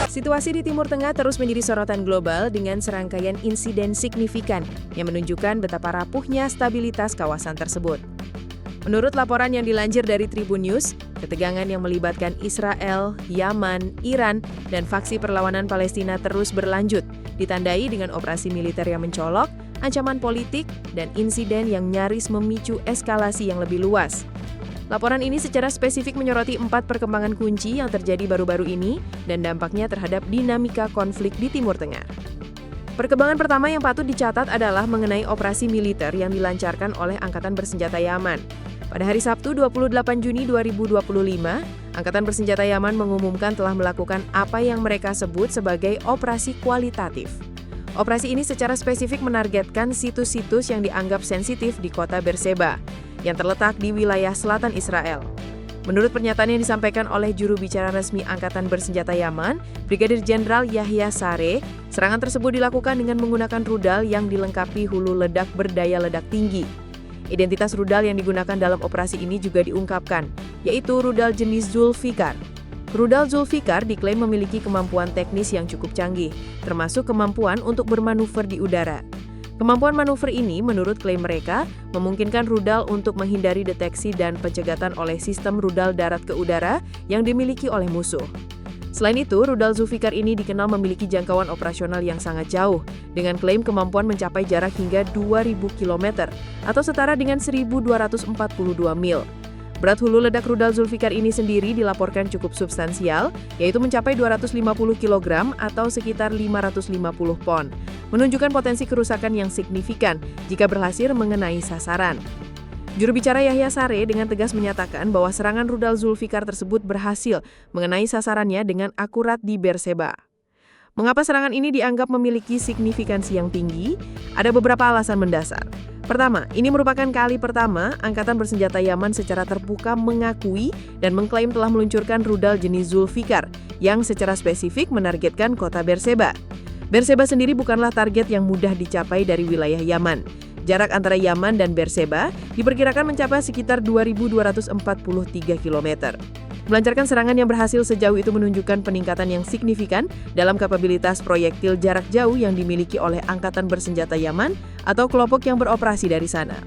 Situasi di Timur Tengah terus menjadi sorotan global dengan serangkaian insiden signifikan yang menunjukkan betapa rapuhnya stabilitas kawasan tersebut. Menurut laporan yang dilansir dari Tribun News, ketegangan yang melibatkan Israel, Yaman, Iran, dan faksi perlawanan Palestina terus berlanjut, ditandai dengan operasi militer yang mencolok, ancaman politik, dan insiden yang nyaris memicu eskalasi yang lebih luas. Laporan ini secara spesifik menyoroti 4 perkembangan kunci yang terjadi baru-baru ini dan dampaknya terhadap dinamika konflik di Timur Tengah. Perkembangan pertama yang patut dicatat adalah mengenai operasi militer yang dilancarkan oleh Angkatan Bersenjata Yaman. Pada hari Sabtu 28 Juni 2025, Angkatan Bersenjata Yaman mengumumkan telah melakukan apa yang mereka sebut sebagai operasi kualitatif. Operasi ini secara spesifik menargetkan situs-situs yang dianggap sensitif di kota Beersheba, yang terletak di wilayah selatan Israel. Menurut pernyataan yang disampaikan oleh juru bicara resmi Angkatan Bersenjata Yaman, Brigadir Jenderal Yahya Saree, serangan tersebut dilakukan dengan menggunakan rudal yang dilengkapi hulu ledak berdaya ledak tinggi. Identitas rudal yang digunakan dalam operasi ini juga diungkapkan, yaitu rudal jenis Zulfikar. Rudal Zulfikar diklaim memiliki kemampuan teknis yang cukup canggih, termasuk kemampuan untuk bermanuver di udara. Kemampuan manuver ini, menurut klaim mereka, memungkinkan rudal untuk menghindari deteksi dan pencegatan oleh sistem rudal darat ke udara yang dimiliki oleh musuh. Selain itu, rudal Zulfikar ini dikenal memiliki jangkauan operasional yang sangat jauh, dengan klaim kemampuan mencapai jarak hingga 2.000 km atau setara dengan 1.242 mil. Berat hulu ledak rudal Zulfikar ini sendiri dilaporkan cukup substansial, yaitu mencapai 250 kg atau sekitar 550 pon, menunjukkan potensi kerusakan yang signifikan jika berhasil mengenai sasaran. Juru bicara Yahya Saree dengan tegas menyatakan bahwa serangan rudal Zulfikar tersebut berhasil mengenai sasarannya dengan akurat di Beersheba. Mengapa serangan ini dianggap memiliki signifikansi yang tinggi? Ada beberapa alasan mendasar. Pertama, ini merupakan kali pertama Angkatan Bersenjata Yaman secara terbuka mengakui dan mengklaim telah meluncurkan rudal jenis Zulfikar yang secara spesifik menargetkan kota Beersheba. Beersheba sendiri bukanlah target yang mudah dicapai dari wilayah Yaman. Jarak antara Yaman dan Beersheba diperkirakan mencapai sekitar 2.243 km. Melancarkan serangan yang berhasil sejauh itu menunjukkan peningkatan yang signifikan dalam kapabilitas proyektil jarak jauh yang dimiliki oleh Angkatan Bersenjata Yaman atau kelompok yang beroperasi dari sana.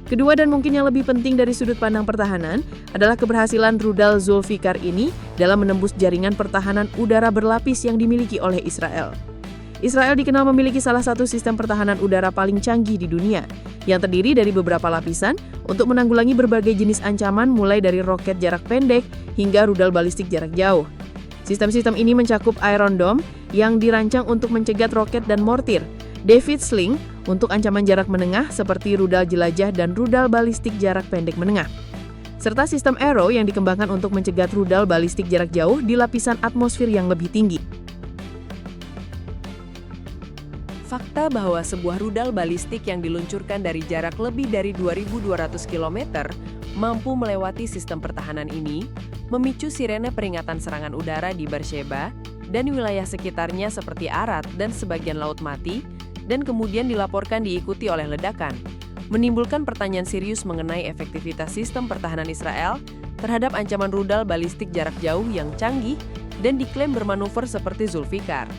Kedua dan mungkin yang lebih penting dari sudut pandang pertahanan adalah keberhasilan rudal Zulfikar ini dalam menembus jaringan pertahanan udara berlapis yang dimiliki oleh Israel. Israel dikenal memiliki salah satu sistem pertahanan udara paling canggih di dunia, yang terdiri dari beberapa lapisan untuk menanggulangi berbagai jenis ancaman mulai dari roket jarak pendek hingga rudal balistik jarak jauh. Sistem-sistem ini mencakup Iron Dome yang dirancang untuk mencegat roket dan mortir, David Sling untuk ancaman jarak menengah seperti rudal jelajah dan rudal balistik jarak pendek menengah, serta sistem Arrow yang dikembangkan untuk mencegat rudal balistik jarak jauh di lapisan atmosfer yang lebih tinggi. Fakta bahwa sebuah rudal balistik yang diluncurkan dari jarak lebih dari 2.200 km mampu melewati sistem pertahanan ini memicu sirene peringatan serangan udara di Beersheba dan wilayah sekitarnya seperti Arad dan sebagian Laut Mati, dan kemudian dilaporkan diikuti oleh ledakan, menimbulkan pertanyaan serius mengenai efektivitas sistem pertahanan Israel terhadap ancaman rudal balistik jarak jauh yang canggih dan diklaim bermanuver seperti Zulfikar.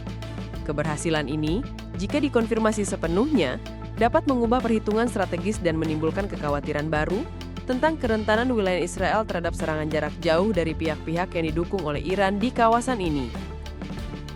Keberhasilan ini, jika dikonfirmasi sepenuhnya, dapat mengubah perhitungan strategis dan menimbulkan kekhawatiran baru tentang kerentanan wilayah Israel terhadap serangan jarak jauh dari pihak-pihak yang didukung oleh Iran di kawasan ini.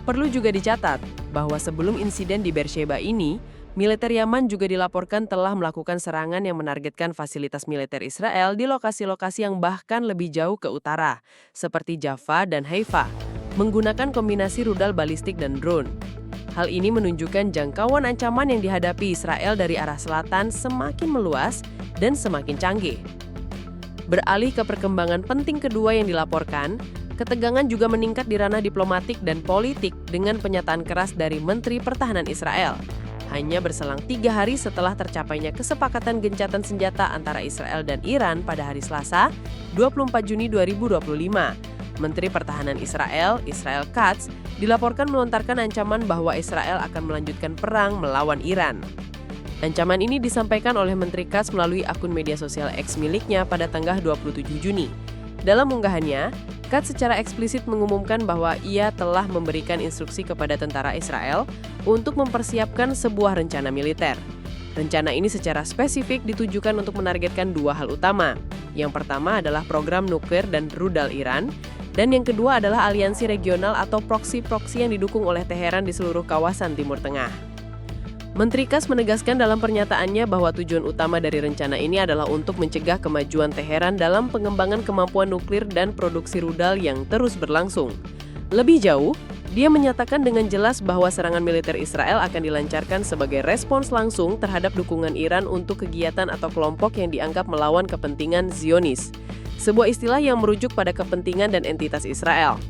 Perlu juga dicatat bahwa sebelum insiden di Beersheba ini, militer Yaman juga dilaporkan telah melakukan serangan yang menargetkan fasilitas militer Israel di lokasi-lokasi yang bahkan lebih jauh ke utara, seperti Jaffa dan Haifa, menggunakan kombinasi rudal balistik dan drone. Hal ini menunjukkan jangkauan ancaman yang dihadapi Israel dari arah selatan semakin meluas dan semakin canggih. Beralih ke perkembangan penting kedua yang dilaporkan, ketegangan juga meningkat di ranah diplomatik dan politik dengan pernyataan keras dari Menteri Pertahanan Israel. Hanya berselang 3 hari setelah tercapainya kesepakatan gencatan senjata antara Israel dan Iran pada hari Selasa, 24 Juni 2025. Menteri Pertahanan Israel, Israel Katz, dilaporkan melontarkan ancaman bahwa Israel akan melanjutkan perang melawan Iran. Ancaman ini disampaikan oleh Menteri Katz melalui akun media sosial X miliknya pada tanggal 27 Juni. Dalam unggahannya, Katz secara eksplisit mengumumkan bahwa ia telah memberikan instruksi kepada tentara Israel untuk mempersiapkan sebuah rencana militer. Rencana ini secara spesifik ditujukan untuk menargetkan dua hal utama. Yang pertama adalah program nuklir dan rudal Iran, dan yang kedua adalah aliansi regional atau proksi-proksi yang didukung oleh Teheran di seluruh kawasan Timur Tengah. Menteri Katz menegaskan dalam pernyataannya bahwa tujuan utama dari rencana ini adalah untuk mencegah kemajuan Teheran dalam pengembangan kemampuan nuklir dan produksi rudal yang terus berlangsung. Lebih jauh, dia menyatakan dengan jelas bahwa serangan militer Israel akan dilancarkan sebagai respons langsung terhadap dukungan Iran untuk kegiatan atau kelompok yang dianggap melawan kepentingan Zionis, sebuah istilah yang merujuk pada kepentingan dan entitas Israel.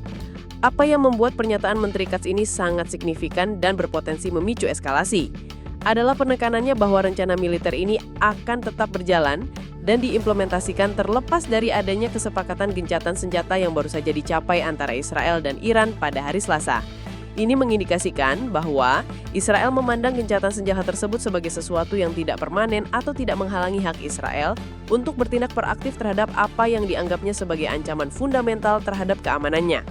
Apa yang membuat pernyataan Menteri Katz ini sangat signifikan dan berpotensi memicu eskalasi adalah penekanannya bahwa rencana militer ini akan tetap berjalan dan diimplementasikan terlepas dari adanya kesepakatan gencatan senjata yang baru saja dicapai antara Israel dan Iran pada hari Selasa. Ini mengindikasikan bahwa Israel memandang gencatan senjata tersebut sebagai sesuatu yang tidak permanen atau tidak menghalangi hak Israel untuk bertindak proaktif terhadap apa yang dianggapnya sebagai ancaman fundamental terhadap keamanannya.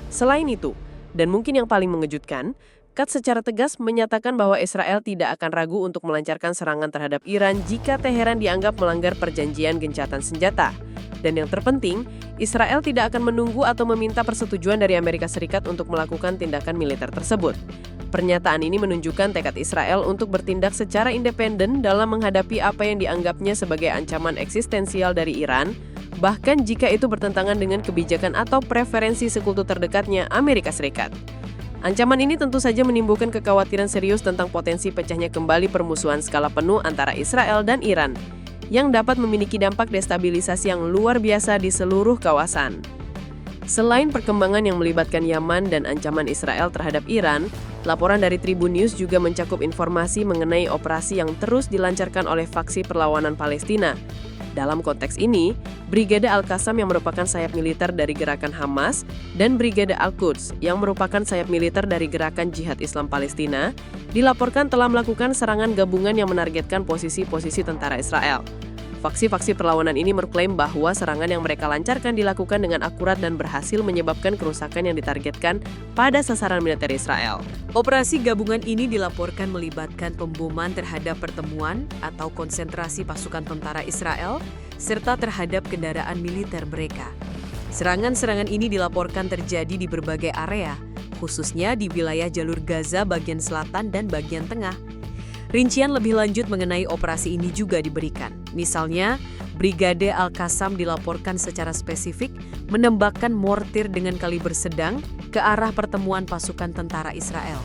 Selain itu, dan mungkin yang paling mengejutkan, Katz secara tegas menyatakan bahwa Israel tidak akan ragu untuk melancarkan serangan terhadap Iran jika Teheran dianggap melanggar perjanjian gencatan senjata. Dan yang terpenting, Israel tidak akan menunggu atau meminta persetujuan dari Amerika Serikat untuk melakukan tindakan militer tersebut. Pernyataan ini menunjukkan tekad Israel untuk bertindak secara independen dalam menghadapi apa yang dianggapnya sebagai ancaman eksistensial dari Iran, bahkan jika itu bertentangan dengan kebijakan atau preferensi sekutu terdekatnya Amerika Serikat. Ancaman ini tentu saja menimbulkan kekhawatiran serius tentang potensi pecahnya kembali permusuhan skala penuh antara Israel dan Iran, yang dapat memiliki dampak destabilisasi yang luar biasa di seluruh kawasan. Selain perkembangan yang melibatkan Yaman dan ancaman Israel terhadap Iran, laporan dari Tribun News juga mencakup informasi mengenai operasi yang terus dilancarkan oleh faksi perlawanan Palestina. Dalam konteks ini, Brigade Al-Qassam yang merupakan sayap militer dari gerakan Hamas dan Brigade Al-Quds yang merupakan sayap militer dari gerakan Jihad Islam Palestina dilaporkan telah melakukan serangan gabungan yang menargetkan posisi-posisi tentara Israel. Faksi-faksi perlawanan ini mengklaim bahwa serangan yang mereka lancarkan dilakukan dengan akurat dan berhasil menyebabkan kerusakan yang ditargetkan pada sasaran militer Israel. Operasi gabungan ini dilaporkan melibatkan pemboman terhadap pertemuan atau konsentrasi pasukan tentara Israel serta terhadap kendaraan militer mereka. Serangan-serangan ini dilaporkan terjadi di berbagai area, khususnya di wilayah jalur Gaza bagian selatan dan bagian tengah. Rincian lebih lanjut mengenai operasi ini juga diberikan. Misalnya, Brigade Al-Qassam dilaporkan secara spesifik menembakkan mortir dengan kaliber sedang ke arah pertemuan pasukan tentara Israel.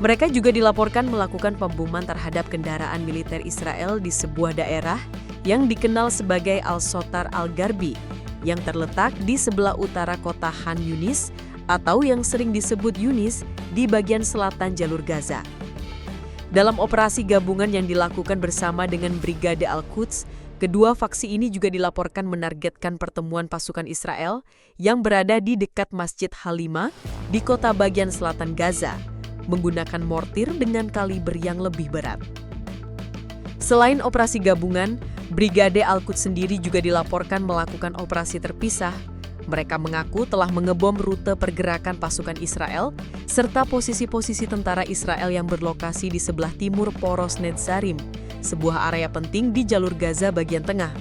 Mereka juga dilaporkan melakukan pemboman terhadap kendaraan militer Israel di sebuah daerah yang dikenal sebagai Al-Sotar Al-Garbi, yang terletak di sebelah utara kota Khan Yunis atau yang sering disebut Yunis di bagian selatan jalur Gaza. Dalam operasi gabungan yang dilakukan bersama dengan Brigade Al-Quds, kedua faksi ini juga dilaporkan menargetkan pertemuan pasukan Israel yang berada di dekat Masjid Halima di kota bagian selatan Gaza, menggunakan mortir dengan kaliber yang lebih berat. Selain operasi gabungan, Brigade Al-Quds sendiri juga dilaporkan melakukan operasi terpisah. Mereka mengaku telah mengebom rute pergerakan pasukan Israel serta posisi-posisi tentara Israel yang berlokasi di sebelah timur Poros Netzarim, sebuah area penting di jalur Gaza bagian tengah.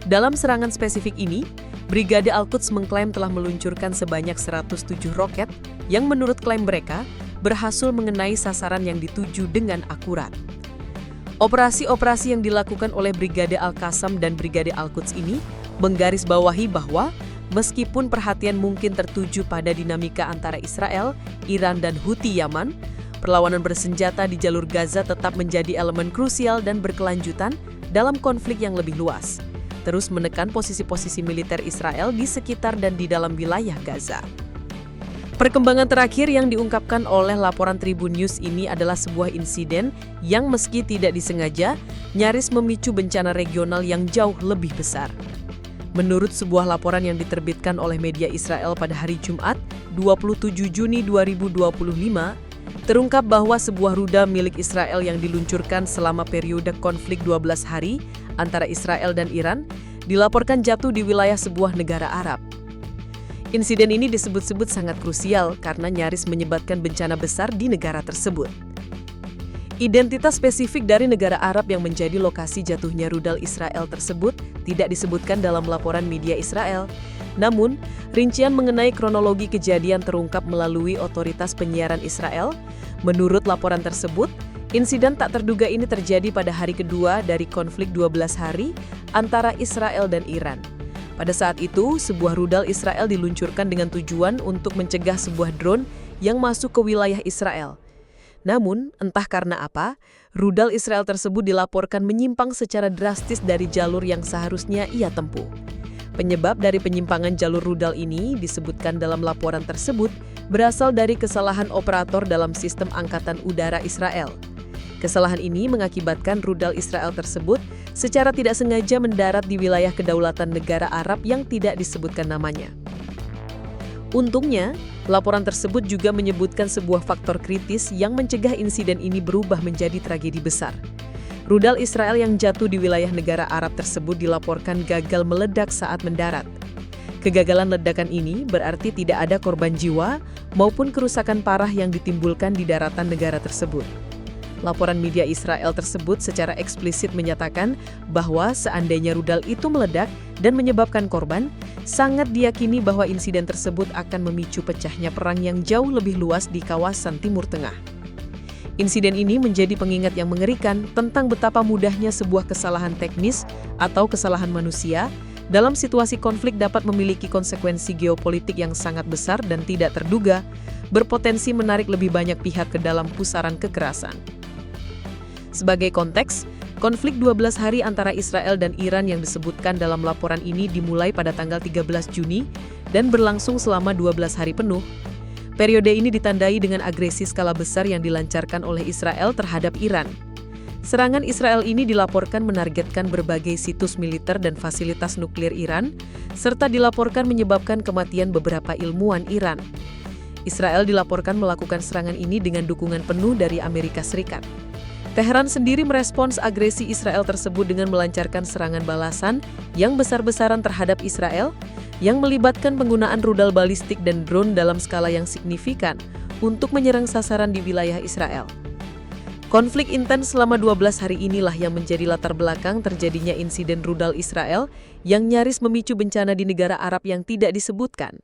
Dalam serangan spesifik ini, Brigade Al-Quds mengklaim telah meluncurkan sebanyak 107 roket yang menurut klaim mereka berhasil mengenai sasaran yang dituju dengan akurat. Operasi-operasi yang dilakukan oleh Brigade Al-Qassam dan Brigade Al-Quds ini menggarisbawahi bahwa meskipun perhatian mungkin tertuju pada dinamika antara Israel, Iran, dan Houthi Yaman, perlawanan bersenjata di jalur Gaza tetap menjadi elemen krusial dan berkelanjutan dalam konflik yang lebih luas, terus menekan posisi-posisi militer Israel di sekitar dan di dalam wilayah Gaza. Perkembangan terakhir yang diungkapkan oleh laporan Tribun News ini adalah sebuah insiden yang meski tidak disengaja, nyaris memicu bencana regional yang jauh lebih besar. Menurut sebuah laporan yang diterbitkan oleh media Israel pada hari Jumat, 27 Juni 2025, terungkap bahwa sebuah rudal milik Israel yang diluncurkan selama periode konflik 12 hari antara Israel dan Iran dilaporkan jatuh di wilayah sebuah negara Arab. Insiden ini disebut-sebut sangat krusial karena nyaris menyebabkan bencana besar di negara tersebut. Identitas spesifik dari negara Arab yang menjadi lokasi jatuhnya rudal Israel tersebut tidak disebutkan dalam laporan media Israel. Namun, rincian mengenai kronologi kejadian terungkap melalui otoritas penyiaran Israel. Menurut laporan tersebut, insiden tak terduga ini terjadi pada hari kedua dari konflik 12 hari antara Israel dan Iran. Pada saat itu, sebuah rudal Israel diluncurkan dengan tujuan untuk mencegah sebuah drone yang masuk ke wilayah Israel. Namun, entah karena apa, rudal Israel tersebut dilaporkan menyimpang secara drastis dari jalur yang seharusnya ia tempuh. Penyebab dari penyimpangan jalur rudal ini disebutkan dalam laporan tersebut berasal dari kesalahan operator dalam sistem angkatan udara Israel. Kesalahan ini mengakibatkan rudal Israel tersebut secara tidak sengaja mendarat di wilayah kedaulatan negara Arab yang tidak disebutkan namanya. Untungnya, laporan tersebut juga menyebutkan sebuah faktor kritis yang mencegah insiden ini berubah menjadi tragedi besar. Rudal Israel yang jatuh di wilayah negara Arab tersebut dilaporkan gagal meledak saat mendarat. Kegagalan ledakan ini berarti tidak ada korban jiwa maupun kerusakan parah yang ditimbulkan di daratan negara tersebut. Laporan media Israel tersebut secara eksplisit menyatakan bahwa seandainya rudal itu meledak dan menyebabkan korban, sangat diyakini bahwa insiden tersebut akan memicu pecahnya perang yang jauh lebih luas di kawasan Timur Tengah. Insiden ini menjadi pengingat yang mengerikan tentang betapa mudahnya sebuah kesalahan teknis atau kesalahan manusia dalam situasi konflik dapat memiliki konsekuensi geopolitik yang sangat besar dan tidak terduga, berpotensi menarik lebih banyak pihak ke dalam pusaran kekerasan. Sebagai konteks, konflik 12 hari antara Israel dan Iran yang disebutkan dalam laporan ini dimulai pada tanggal 13 Juni dan berlangsung selama 12 hari penuh. Periode ini ditandai dengan agresi skala besar yang dilancarkan oleh Israel terhadap Iran. Serangan Israel ini dilaporkan menargetkan berbagai situs militer dan fasilitas nuklir Iran, serta dilaporkan menyebabkan kematian beberapa ilmuwan Iran. Israel dilaporkan melakukan serangan ini dengan dukungan penuh dari Amerika Serikat. Teheran sendiri merespons agresi Israel tersebut dengan melancarkan serangan balasan yang besar-besaran terhadap Israel, yang melibatkan penggunaan rudal balistik dan drone dalam skala yang signifikan untuk menyerang sasaran di wilayah Israel. Konflik intens selama 12 hari inilah yang menjadi latar belakang terjadinya insiden rudal Israel yang nyaris memicu bencana di negara Arab yang tidak disebutkan.